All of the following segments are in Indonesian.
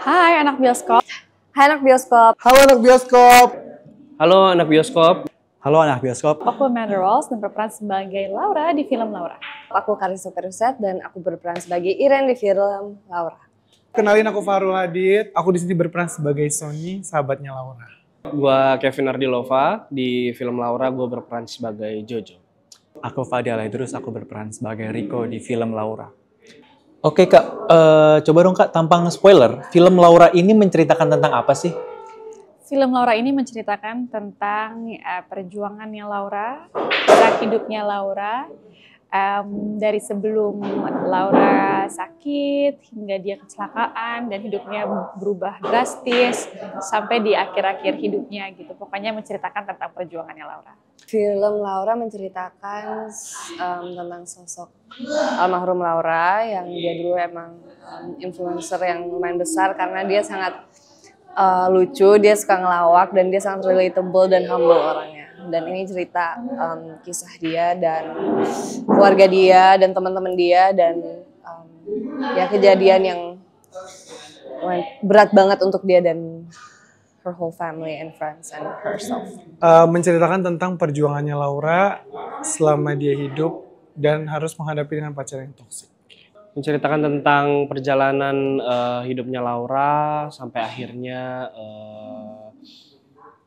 Hai anak bioskop. Hai anak bioskop. Halo anak bioskop. Halo anak bioskop. Halo anak bioskop. Aku Amanda Rolls dan berperan sebagai Laura di film Laura. Aku Karissa Peruset dan aku berperan sebagai Iren di film Laura. Kenalin aku Farul Hadid. Aku di sini berperan sebagai Sony, sahabatnya Laura. Gua Kevin Ardilova, di film Laura gue berperan sebagai Jojo. Aku Fadi Alaidrus, aku berperan sebagai Rico di film Laura. Oke Kak, coba dong Kak, tanpa nge-spoiler, film Laura ini menceritakan tentang apa sih? Film Laura ini menceritakan tentang perjuangannya Laura, kisah hidupnya Laura, dari sebelum Laura sakit hingga dia kecelakaan dan hidupnya berubah drastis sampai di akhir-akhir hidupnya gitu. Pokoknya menceritakan tentang perjuangannya Laura. Film Laura menceritakan tentang sosok almarhum Laura yang dia dulu emang influencer yang lumayan besar karena dia sangat lucu, dia suka ngelawak dan dia sangat relatable dan humble orangnya. Dan ini cerita kisah dia dan keluarga dia dan teman-teman dia dan ya kejadian yang berat banget untuk dia dan her whole family and friends and herself. Menceritakan tentang perjuangannya Laura selama dia hidup dan harus menghadapi dengan pacar yang toksik. Menceritakan tentang perjalanan hidupnya Laura sampai akhirnya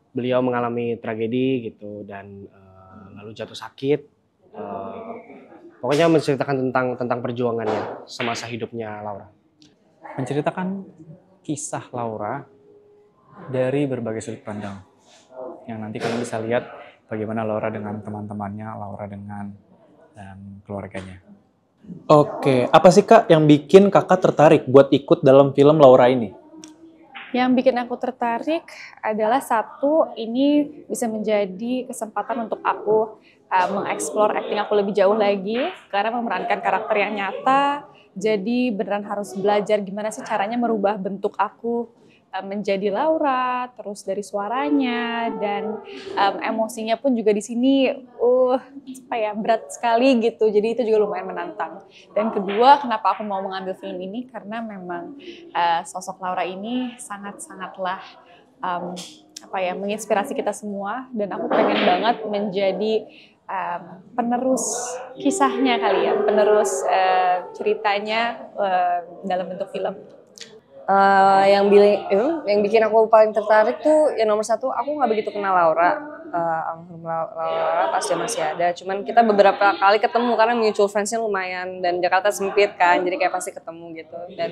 beliau mengalami tragedi gitu dan lalu jatuh sakit. Pokoknya menceritakan tentang perjuangannya semasa hidupnya Laura. Menceritakan kisah Laura dari berbagai sudut pandang. Yang nanti kalian bisa lihat bagaimana Laura dengan teman-temannya, Laura dengan dan keluarganya. Oke, apa sih Kak yang bikin Kakak tertarik buat ikut dalam film Laura ini? Yang bikin aku tertarik adalah satu, ini bisa menjadi kesempatan untuk aku mengeksplor acting aku lebih jauh lagi karena memerankan karakter yang nyata. Jadi beneran harus belajar gimana sih caranya merubah bentuk aku menjadi Laura, terus dari suaranya dan emosinya pun juga di sini berat sekali gitu. Jadi itu juga lumayan menantang. Dan kedua, kenapa aku mau mengambil film ini karena memang sosok Laura ini sangat-sangatlah menginspirasi kita semua dan aku pengen banget menjadi penerus kisahnya kali ya, penerus ceritanya dalam bentuk film. Yang bikin aku paling tertarik tuh yang nomor satu, aku nggak begitu kenal Laura, almarhum Laura pas dia masih ada. Cuman kita beberapa kali ketemu karena mutual friends-nya lumayan dan Jakarta sempit kan, jadi kayak pasti ketemu gitu. Dan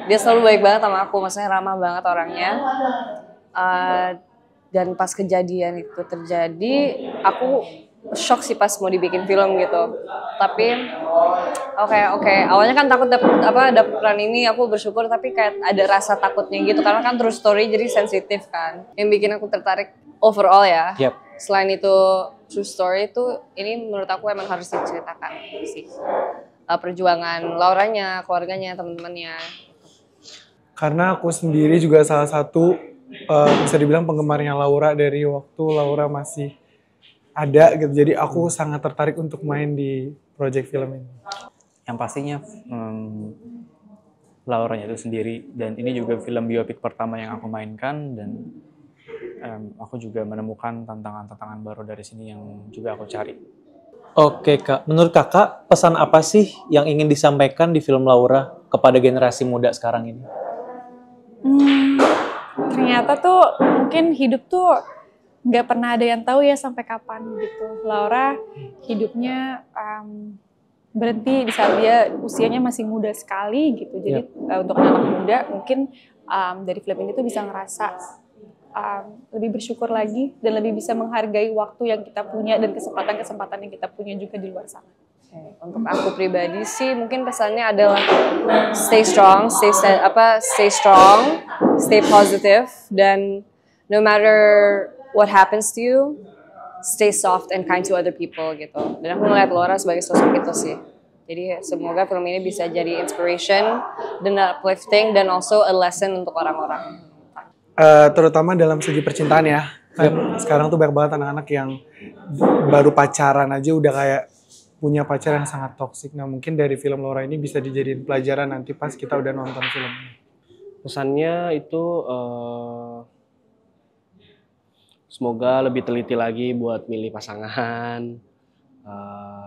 dia selalu baik banget sama aku, maksudnya ramah banget orangnya. Dan pas kejadian itu terjadi, aku shock sih pas mau dibikin film gitu. Tapi oke. Awalnya kan takut dapet peran ini, aku bersyukur tapi kayak ada rasa takutnya gitu karena kan true story jadi sensitif kan. Yang bikin aku tertarik overall ya. Yep. Selain itu true story itu ini menurut aku emang harus diceritakan sih. Perjuangan Lauranya, keluarganya, teman-temannya. Karena aku sendiri juga salah satu bisa dibilang penggemarnya Laura dari waktu Laura masih ada gitu. Jadi aku sangat tertarik untuk main di project film ini. Yang pastinya Lauranya itu sendiri, dan ini juga film biopik pertama yang aku mainkan, dan aku juga menemukan tantangan-tantangan baru dari sini yang juga aku cari. Oke Kak, menurut Kakak pesan apa sih yang ingin disampaikan di film Laura kepada generasi muda sekarang ini? Ternyata tuh mungkin hidup tuh nggak pernah ada yang tahu ya sampai kapan gitu. Laura hidupnya berhenti di saat dia usianya masih muda sekali gitu. Jadi untuk anak muda mungkin dari film ini tuh bisa ngerasa lebih bersyukur lagi dan lebih bisa menghargai waktu yang kita punya dan kesempatan-kesempatan yang kita punya juga di luar sana. Untuk aku pribadi sih mungkin pesannya adalah stay strong, stay positive, dan no matter what happens to you, stay soft and kind to other people gitu. Dan aku ngeliat Laura sebagai sosok itu sih. Jadi semoga film ini bisa jadi inspiration dan uplifting dan also a lesson untuk orang-orang. Terutama dalam segi percintaan ya. Kan sekarang tuh banyak banget anak-anak yang baru pacaran aja udah kayak punya pacar yang sangat toksik. Nah mungkin dari film Laura ini bisa dijadiin pelajaran nanti pas kita udah nonton filmnya. Pesannya itu semoga lebih teliti lagi buat milih pasangan.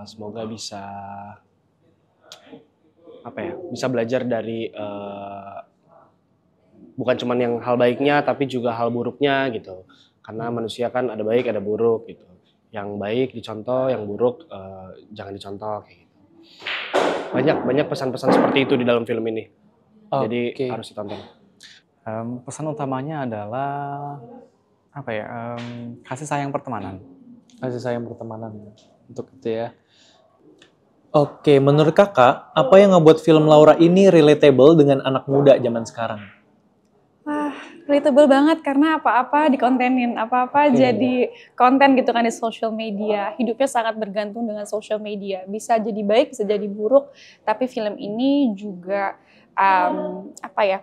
Semoga bisa bisa belajar dari bukan cuman yang hal baiknya tapi juga hal buruknya gitu. Karena manusia kan ada baik ada buruk gitu. Yang baik dicontoh, yang buruk jangan dicontoh kayak gitu. Banyak pesan-pesan seperti itu di dalam film ini. Jadi harus ditonton. Pesan utamanya adalah kasih sayang pertemanan. Kasih sayang pertemanan untuk itu ya. Oke, menurut kakak, apa yang ngebuat film Laura ini relatable dengan anak muda zaman sekarang? Wah, relatable banget karena apa-apa dikontenin, apa-apa jadi konten gitu kan di social media. Hidupnya sangat bergantung dengan social media. Bisa jadi baik, bisa jadi buruk. Tapi film ini juga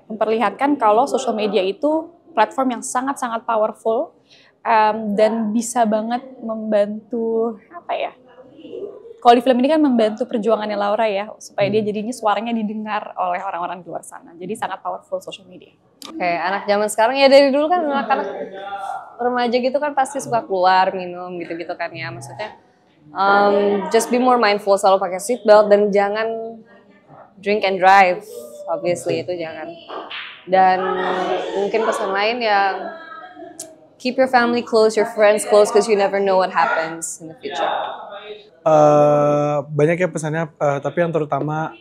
memperlihatkan kalau social media itu platform yang sangat-sangat powerful dan bisa banget membantu kalau di film ini kan membantu perjuangannya Laura ya, supaya dia jadinya suaranya didengar oleh orang-orang di luar sana. Jadi sangat powerful social media. Oke, anak zaman sekarang ya dari dulu kan anak-anak remaja gitu kan pasti suka keluar, minum gitu-gitu kan ya. Maksudnya just be more mindful, selalu pakai seatbelt dan jangan drink and drive. Obviously itu jangan. Dan mungkin pesan lain ya, keep your family close, your friends close, because you never know what happens in the future. Banyak ya pesannya, tapi yang terutama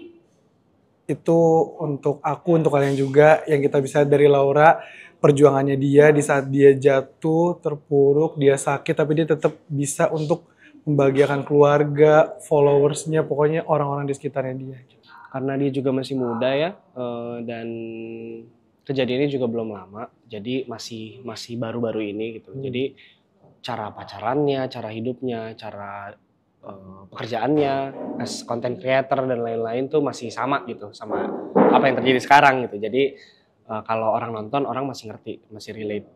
itu untuk aku, untuk kalian juga, yang kita bisa dari Laura, perjuangannya dia di saat dia jatuh, terpuruk, dia sakit, tapi dia tetap bisa untuk membahagiakan keluarga, followersnya, pokoknya orang-orang di sekitarnya dia. Karena dia juga masih muda ya, dan kejadiannya juga belum lama, jadi masih baru-baru ini gitu. Jadi cara pacarannya, cara hidupnya, cara pekerjaannya, as content creator dan lain-lain tuh masih sama gitu, sama apa yang terjadi sekarang gitu. Jadi kalau orang nonton, orang masih ngerti, masih relate.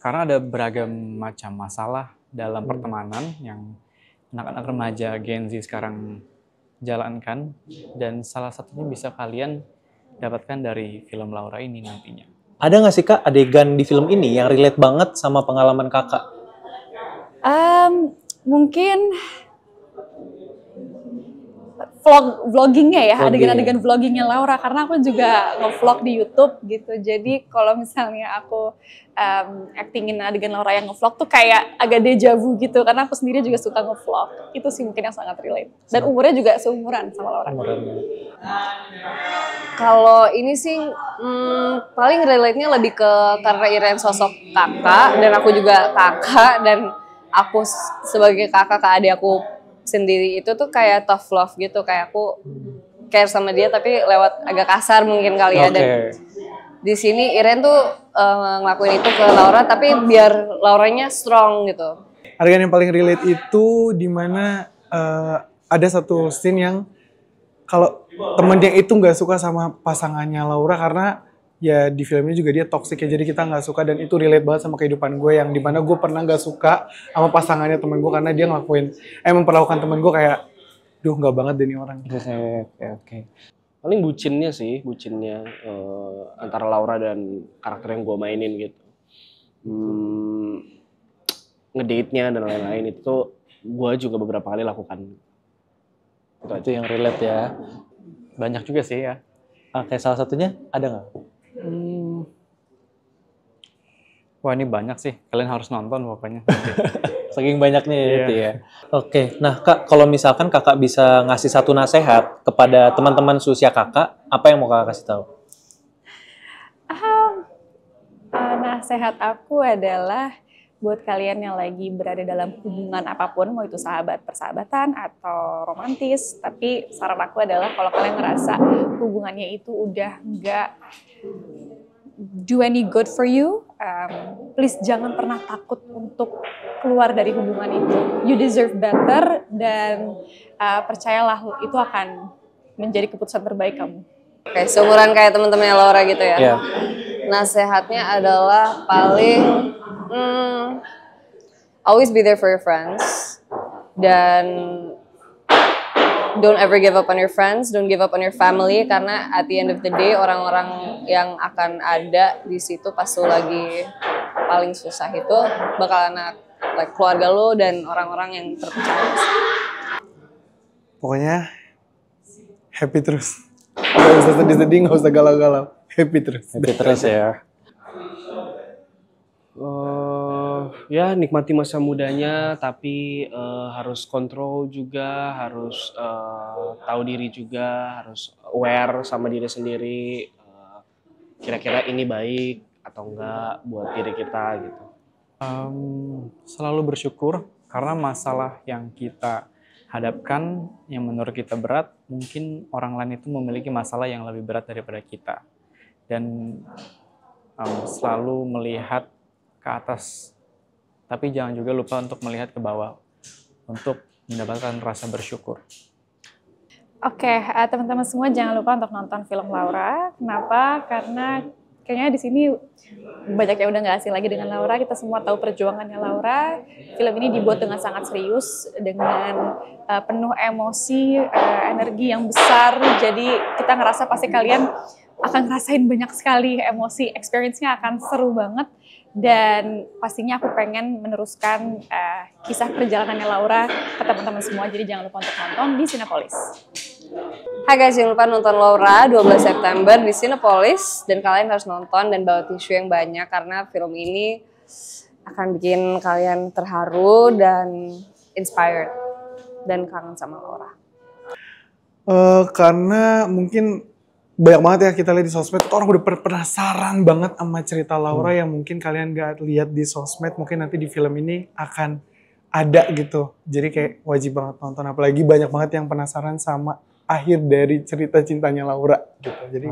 Karena ada beragam macam masalah dalam pertemanan yang anak-anak remaja Gen Z sekarang jalankan, dan salah satunya bisa kalian dapatkan dari film Laura ini nantinya. Ada nggak sih Kak adegan di film ini yang relate banget sama pengalaman kakak? Mungkin vloggingnya ya, adegan-adegan vloggingnya Laura, karena aku juga nge-vlog di YouTube gitu. Jadi kalau misalnya aku actingin adegan Laura yang nge-vlog tuh kayak agak deja vu gitu, karena aku sendiri juga suka nge-vlog. Itu sih mungkin yang sangat relate. Dan umurnya juga seumuran sama Laura. Kalau ini sih paling relate-nya lebih ke karena Iren sosok kakak dan aku juga kakak, dan aku sebagai kakak ke adik aku sendiri itu tuh kayak tough love gitu, kayak aku care sama dia tapi lewat agak kasar mungkin kali ya. Dan di sini Iren tuh ngelakuin itu ke Laura tapi biar Lauranya strong gitu. Adegan yang paling relate itu dimana ada satu scene yang kalau temennya itu nggak suka sama pasangannya Laura karena ya di filmnya juga dia toxic ya, jadi kita nggak suka, dan itu relate banget sama kehidupan gue yang dimana gue pernah nggak suka sama pasangannya temen gue karena dia memperlakukan temen gue kayak, duh nggak banget deh nih orang. Oke. Paling bucinnya antara Laura dan karakter yang gue mainin gitu. Ngedate-nya dan lain-lain itu gue juga beberapa kali lakukan. Itu yang relate ya. Banyak juga sih ya. Oke, salah satunya ada nggak? Wah, ini banyak sih. Kalian harus nonton pokoknya. Saking banyaknya ya itu ya. Oke, nah Kak, kalau misalkan kakak bisa ngasih satu nasihat kepada teman-teman seusia kakak, apa yang mau kakak kasih tahu? Nasihat aku adalah buat kalian yang lagi berada dalam hubungan apapun, mau itu sahabat, persahabatan, atau romantis, tapi saran aku adalah kalau kalian ngerasa hubungannya itu udah nggak do any good for you, please jangan pernah takut untuk keluar dari hubungan itu. You deserve better, dan percayalah itu akan menjadi keputusan terbaik kamu. Oke, seumuran kayak teman-temannya Laura gitu ya. Yeah. Nasihatnya adalah paling always be there for your friends, dan don't ever give up on your friends, don't give up on your family, karena at the end of the day orang-orang yang akan ada di situ pas lo lagi paling susah itu bakalan like keluarga lo dan orang-orang yang terpercaya. Pokoknya happy terus. Gak usah sedih-sedih, gak usah galau-galau. Happy terus. Happy terus ya. Ya nikmati masa mudanya, tapi harus kontrol juga, harus tahu diri juga, harus aware sama diri sendiri. Kira-kira ini baik atau enggak buat diri kita gitu. Selalu bersyukur karena masalah yang kita hadapkan yang menurut kita berat, mungkin orang lain itu memiliki masalah yang lebih berat daripada kita. Dan selalu melihat ke atas, tapi jangan juga lupa untuk melihat ke bawah untuk mendapatkan rasa bersyukur. Oke, teman-teman semua jangan lupa untuk nonton film Laura. Kenapa? Karena kayaknya di sini banyak yang udah nggak asing lagi dengan Laura. Kita semua tahu perjuangannya Laura. Film ini dibuat dengan sangat serius, dengan penuh emosi, energi yang besar. Jadi kita ngerasa pasti kalian akan ngerasain banyak sekali emosi. Experience-nya akan seru banget. Dan pastinya aku pengen meneruskan kisah perjalanannya Laura ke teman-teman semua. Jadi jangan lupa untuk nonton di Cinepolis. Hai guys, jangan lupa nonton Laura 12 September di Cinepolis. Dan kalian harus nonton dan bawa tisu yang banyak karena film ini akan bikin kalian terharu dan inspired dan kangen sama Laura. Karena mungkin banyak banget ya kita lihat di sosmed, orang udah penasaran banget sama cerita Laura yang mungkin kalian gak lihat di sosmed, mungkin nanti di film ini akan ada gitu. Jadi kayak wajib banget nonton, apalagi banyak banget yang penasaran sama akhir dari cerita cintanya Laura gitu. Jadi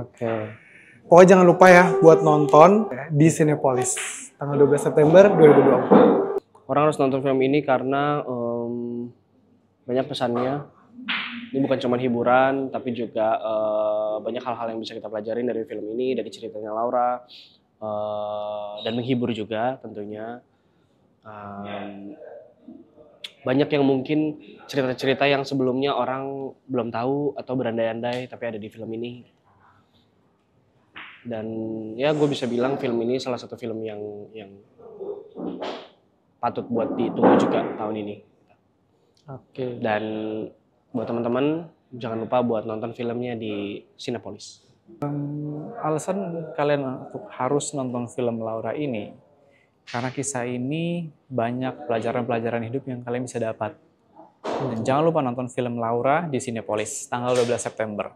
pokoknya jangan lupa ya buat nonton di Cinepolis tanggal 12 September 2024. Orang harus nonton film ini karena banyak pesannya. Ini bukan cuma hiburan, tapi juga banyak hal-hal yang bisa kita pelajarin dari film ini, dari ceritanya Laura, dan menghibur juga tentunya. Banyak yang mungkin cerita-cerita yang sebelumnya orang belum tahu atau berandai-andai, tapi ada di film ini. Dan ya gue bisa bilang film ini salah satu film yang patut buat ditunggu juga tahun ini. Dan buat teman-teman, jangan lupa buat nonton filmnya di Cinepolis. Alasan kalian untuk harus nonton film Laura ini, karena kisah ini banyak pelajaran-pelajaran hidup yang kalian bisa dapat. Dan jangan lupa nonton film Laura di Cinepolis, tanggal 12 September.